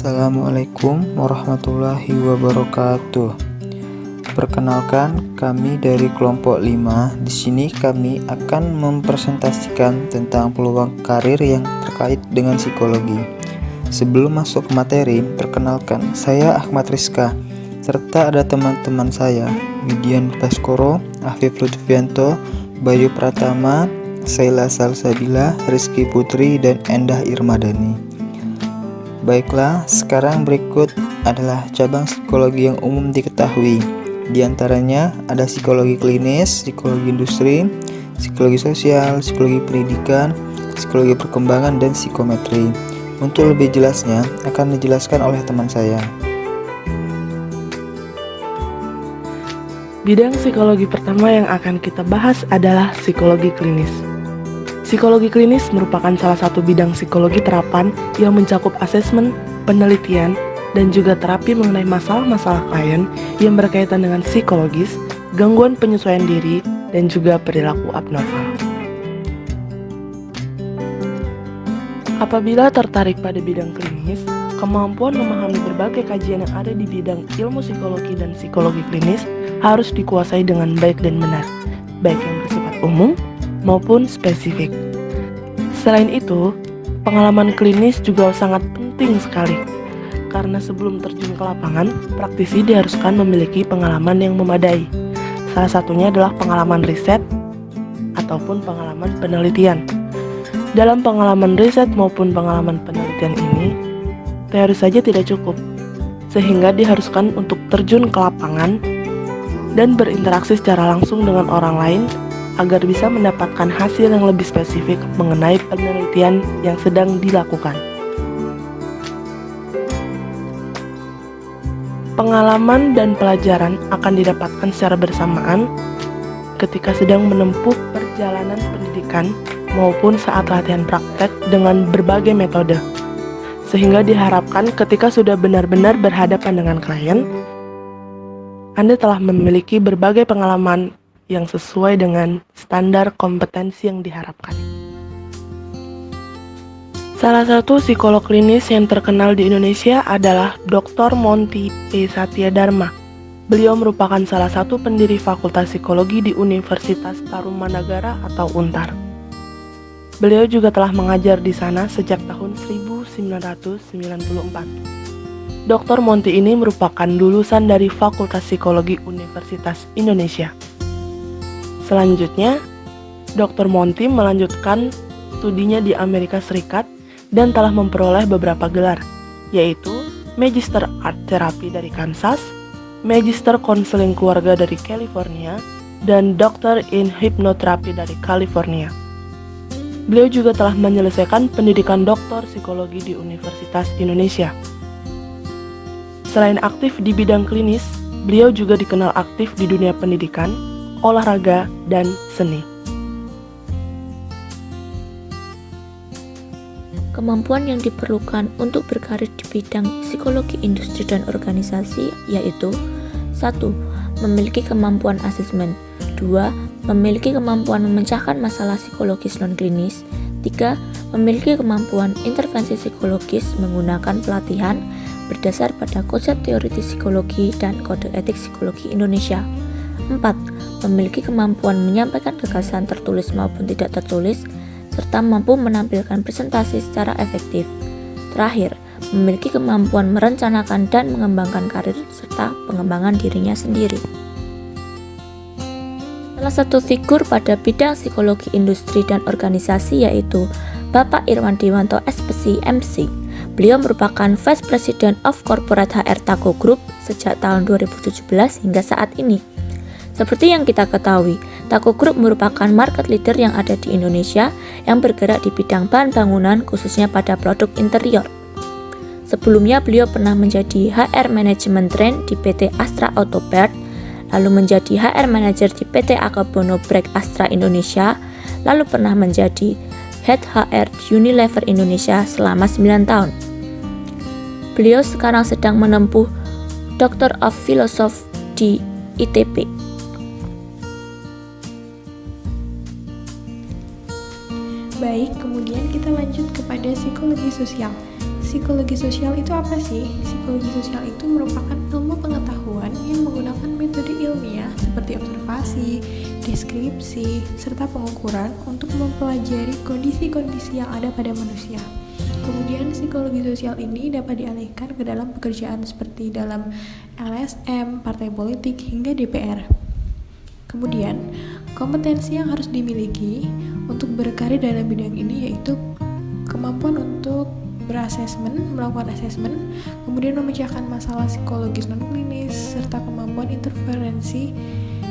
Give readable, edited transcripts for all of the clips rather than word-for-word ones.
Assalamualaikum warahmatullahi wabarakatuh. Perkenalkan, kami dari kelompok 5. Di sini kami akan mempresentasikan tentang peluang karir yang terkait dengan psikologi. Sebelum masuk ke materi, perkenalkan, saya Ahmad Rizka, serta ada teman-teman saya, Widian Baskoro, Afif Lutfianto, Bayu Pratama, Sheila Salsabila, Rizky Putri, dan Endah Irmadani. Baiklah, sekarang berikut adalah cabang psikologi yang umum diketahui. Di antaranya ada psikologi klinis, psikologi industri, psikologi sosial, psikologi pendidikan, psikologi perkembangan, dan psikometri. Untuk lebih jelasnya akan dijelaskan oleh teman saya. Bidang psikologi pertama yang akan kita bahas adalah psikologi klinis. Psikologi klinis merupakan salah satu bidang psikologi terapan yang mencakup asesmen, penelitian, dan juga terapi mengenai masalah-masalah klien yang berkaitan dengan psikologis, gangguan penyesuaian diri, dan juga perilaku abnormal. Apabila tertarik pada bidang klinis, kemampuan memahami berbagai kajian yang ada di bidang ilmu psikologi dan psikologi klinis harus dikuasai dengan baik dan benar, baik yang bersifat umum maupun spesifik. Selain itu, pengalaman klinis juga sangat penting sekali, karena sebelum terjun ke lapangan, praktisi diharuskan memiliki pengalaman yang memadai. Salah satunya adalah pengalaman riset ataupun pengalaman penelitian. Dalam pengalaman riset maupun pengalaman penelitian ini, teori saja tidak cukup, sehingga diharuskan untuk terjun ke lapangan dan berinteraksi secara langsung dengan orang lain agar bisa mendapatkan hasil yang lebih spesifik mengenai penelitian yang sedang dilakukan. Pengalaman dan pelajaran akan didapatkan secara bersamaan ketika sedang menempuh perjalanan pendidikan maupun saat latihan praktek dengan berbagai metode, sehingga diharapkan ketika sudah benar-benar berhadapan dengan klien, Anda telah memiliki berbagai pengalaman yang sesuai dengan standar kompetensi yang diharapkan. Salah satu psikolog klinis yang terkenal di Indonesia adalah Dr. Monty P. Satyadharma. Beliau merupakan salah satu pendiri Fakultas Psikologi di Universitas Tarumanagara atau UNTAR. Beliau juga telah mengajar di sana sejak tahun 1994. Dr. Monty ini merupakan lulusan dari Fakultas Psikologi Universitas Indonesia. Selanjutnya, Dr. Monty melanjutkan studinya di Amerika Serikat dan telah memperoleh beberapa gelar, yaitu Magister Art Therapy dari Kansas, Magister Konseling Keluarga dari California, dan Doctor in Hypnotherapy dari California. Beliau juga telah menyelesaikan pendidikan doktor psikologi di Universitas Indonesia. Selain aktif di bidang klinis, beliau juga dikenal aktif di dunia pendidikan, olahraga, dan seni. Kemampuan yang diperlukan untuk berkarir di bidang psikologi industri dan organisasi yaitu 1. Memiliki kemampuan asesmen, 2. Memiliki kemampuan memecahkan masalah psikologis non-klinis, 3. Memiliki kemampuan intervensi psikologis menggunakan pelatihan berdasar pada konsep teoritis psikologi dan kode etik psikologi Indonesia, 4. Memiliki kemampuan menyampaikan gagasan tertulis maupun tidak tertulis, serta mampu menampilkan presentasi secara efektif. Terakhir, memiliki kemampuan merencanakan dan mengembangkan karir serta pengembangan dirinya sendiri. Salah satu figur pada bidang psikologi industri dan organisasi yaitu Bapak Irwan Dewanto SPC MC. Beliau merupakan Vice President of Corporate HR Tako Group sejak tahun 2017 hingga saat ini. Seperti yang kita ketahui, Tako Group merupakan market leader yang ada di Indonesia yang bergerak di bidang bahan bangunan khususnya pada produk interior. Sebelumnya beliau pernah menjadi HR Management Train di PT Astra Autopart, lalu menjadi HR Manager di PT Akebono Break Astra Indonesia, lalu pernah menjadi Head HR di Unilever Indonesia selama 9 tahun. Beliau sekarang sedang menempuh Doctor of Philosophy di ITB. Baik, kemudian kita lanjut kepada psikologi sosial. Psikologi sosial itu apa sih? Psikologi sosial itu merupakan ilmu pengetahuan yang menggunakan metode ilmiah seperti observasi, deskripsi, serta pengukuran untuk mempelajari kondisi-kondisi yang ada pada manusia. Kemudian psikologi sosial ini dapat dialihkan ke dalam pekerjaan seperti dalam LSM, partai politik, hingga DPR. Kemudian, kompetensi yang harus dimiliki untuk berkarir dalam bidang ini yaitu kemampuan untuk melakukan asesmen, kemudian memecahkan masalah psikologis non-klinis, serta kemampuan interferensi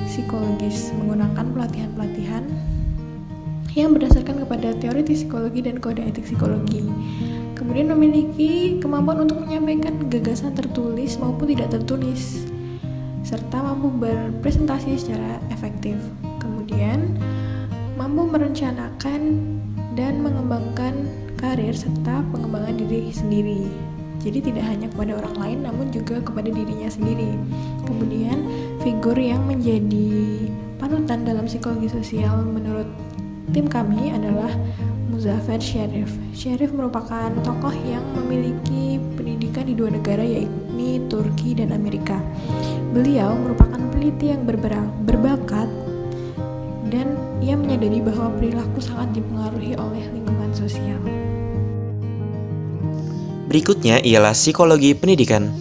psikologis menggunakan pelatihan-pelatihan yang berdasarkan kepada teori psikologi dan kode etik psikologi. Kemudian memiliki kemampuan untuk menyampaikan gagasan tertulis maupun tidak tertulis, serta mampu berpresentasi secara efektif. Kemudian mampu merencanakan dan mengembangkan karir serta pengembangan diri sendiri. Jadi tidak hanya kepada orang lain namun juga kepada dirinya sendiri. Kemudian figur yang menjadi panutan dalam psikologi sosial menurut tim kami adalah Muzaffer Sharif. Sharif merupakan tokoh yang memiliki pendidikan di 2 negara yakni Turki dan Amerika. Beliau merupakan peneliti yang berbakat dan ia menyadari bahwa perilaku sangat dipengaruhi oleh lingkungan sosial. Berikutnya ialah psikologi pendidikan.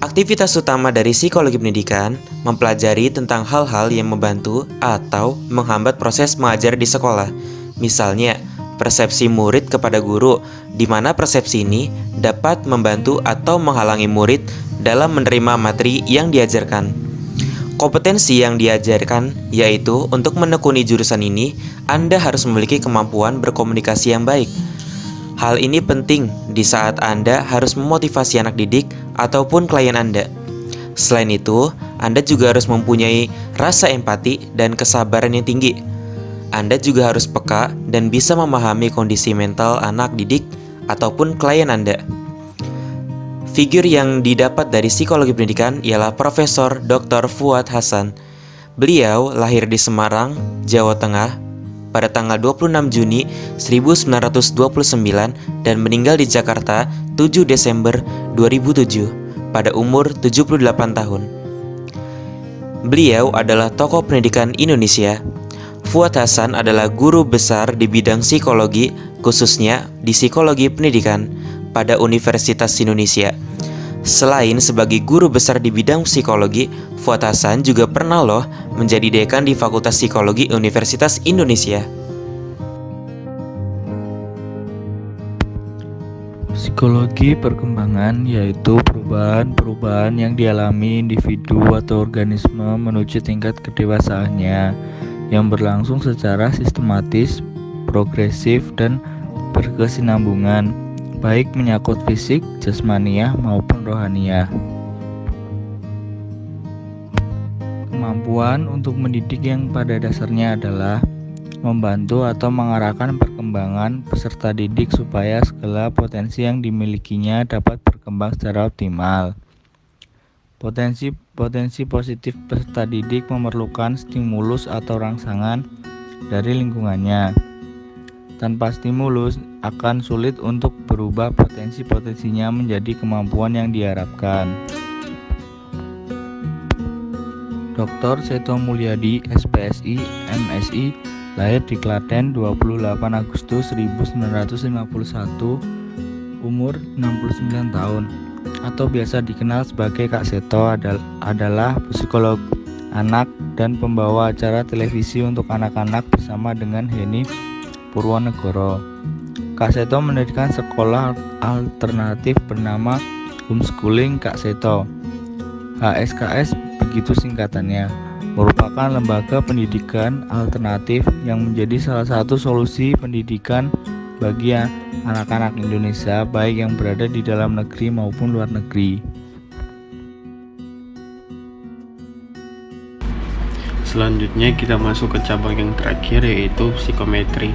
Aktivitas utama dari psikologi pendidikan mempelajari tentang hal-hal yang membantu atau menghambat proses mengajar di sekolah. Misalnya, persepsi murid kepada guru, di mana persepsi ini dapat membantu atau menghalangi murid dalam menerima materi yang diajarkan. Kompetensi yang diajarkan yaitu untuk menekuni jurusan ini, Anda harus memiliki kemampuan berkomunikasi yang baik. Hal ini penting di saat Anda harus memotivasi anak didik ataupun klien Anda. Selain itu, Anda juga harus mempunyai rasa empati dan kesabaran yang tinggi. Anda juga harus peka dan bisa memahami kondisi mental anak didik ataupun klien Anda. Figur yang didapat dari psikologi pendidikan ialah Profesor Dr. Fuad Hasan. Beliau lahir di Semarang, Jawa Tengah pada tanggal 26 Juni 1929 dan meninggal di Jakarta 7 Desember 2007 pada umur 78 tahun. Beliau adalah tokoh pendidikan Indonesia. Fuad Hasan adalah guru besar di bidang psikologi, khususnya di psikologi pendidikan pada Universitas Indonesia. Selain sebagai guru besar di bidang psikologi, Fuad Hasan juga pernah menjadi dekan di Fakultas Psikologi Universitas Indonesia. Psikologi perkembangan yaitu perubahan-perubahan yang dialami individu atau organisme menuju tingkat kedewasaannya yang berlangsung secara sistematis, progresif, dan berkesinambungan, baik menyangkut fisik, jasmaniah maupun rohaniah. Kemampuan untuk mendidik yang pada dasarnya adalah membantu atau mengarahkan perkembangan peserta didik supaya segala potensi yang dimilikinya dapat berkembang secara optimal. Potensi positif peserta didik memerlukan stimulus atau rangsangan dari lingkungannya. Tanpa stimulus akan sulit untuk berubah potensi-potensinya menjadi kemampuan yang diharapkan. Dr. Seto Mulyadi, SPSI, MSI, lahir di Klaten 28 Agustus 1951, umur 69 tahun, atau biasa dikenal sebagai Kak Seto, adalah psikolog anak dan pembawa acara televisi untuk anak-anak bersama dengan Henny Purwonegoro. Kak Seto mendirikan sekolah alternatif bernama Homeschooling Kak Seto. HSKS begitu singkatannya, merupakan lembaga pendidikan alternatif yang menjadi salah satu solusi pendidikan bagi anak-anak Indonesia baik yang berada di dalam negeri maupun luar negeri. Selanjutnya kita masuk ke cabang yang terakhir yaitu psikometri.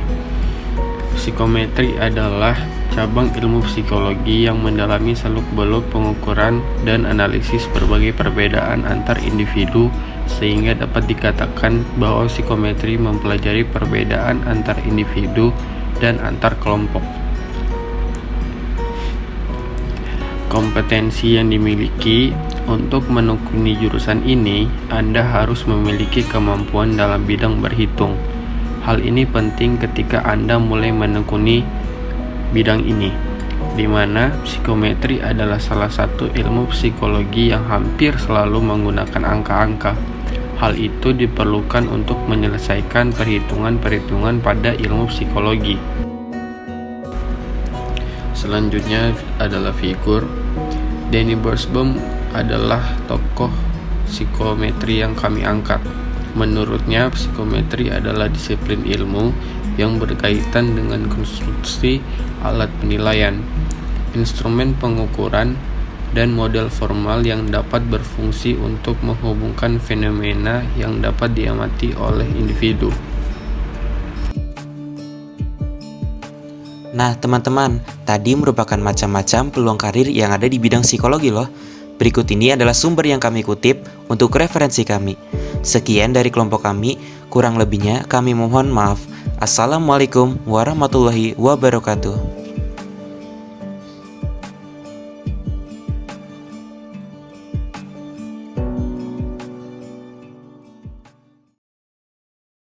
Psikometri adalah cabang ilmu psikologi yang mendalami seluk-beluk pengukuran dan analisis berbagai perbedaan antar individu sehingga dapat dikatakan bahwa psikometri mempelajari perbedaan antar individu dan antar kelompok. Kompetensi yang dimiliki untuk menekuni jurusan ini, Anda harus memiliki kemampuan dalam bidang berhitung. Hal ini penting ketika Anda mulai menekuni bidang ini, di mana psikometri adalah salah satu ilmu psikologi yang hampir selalu menggunakan angka-angka. Hal itu diperlukan untuk menyelesaikan perhitungan-perhitungan pada ilmu psikologi. Selanjutnya adalah figur. Danny Bursbaum adalah tokoh psikometri yang kami angkat. Menurutnya, psikometri adalah disiplin ilmu yang berkaitan dengan konstruksi alat penilaian, instrumen pengukuran, dan model formal yang dapat berfungsi untuk menghubungkan fenomena yang dapat diamati oleh individu. Nah, teman-teman, tadi merupakan macam-macam peluang karir yang ada di bidang psikologi loh. Berikut ini adalah sumber yang kami kutip untuk referensi kami. Sekian dari kelompok kami, kurang lebihnya kami mohon maaf. Assalamualaikum warahmatullahi wabarakatuh.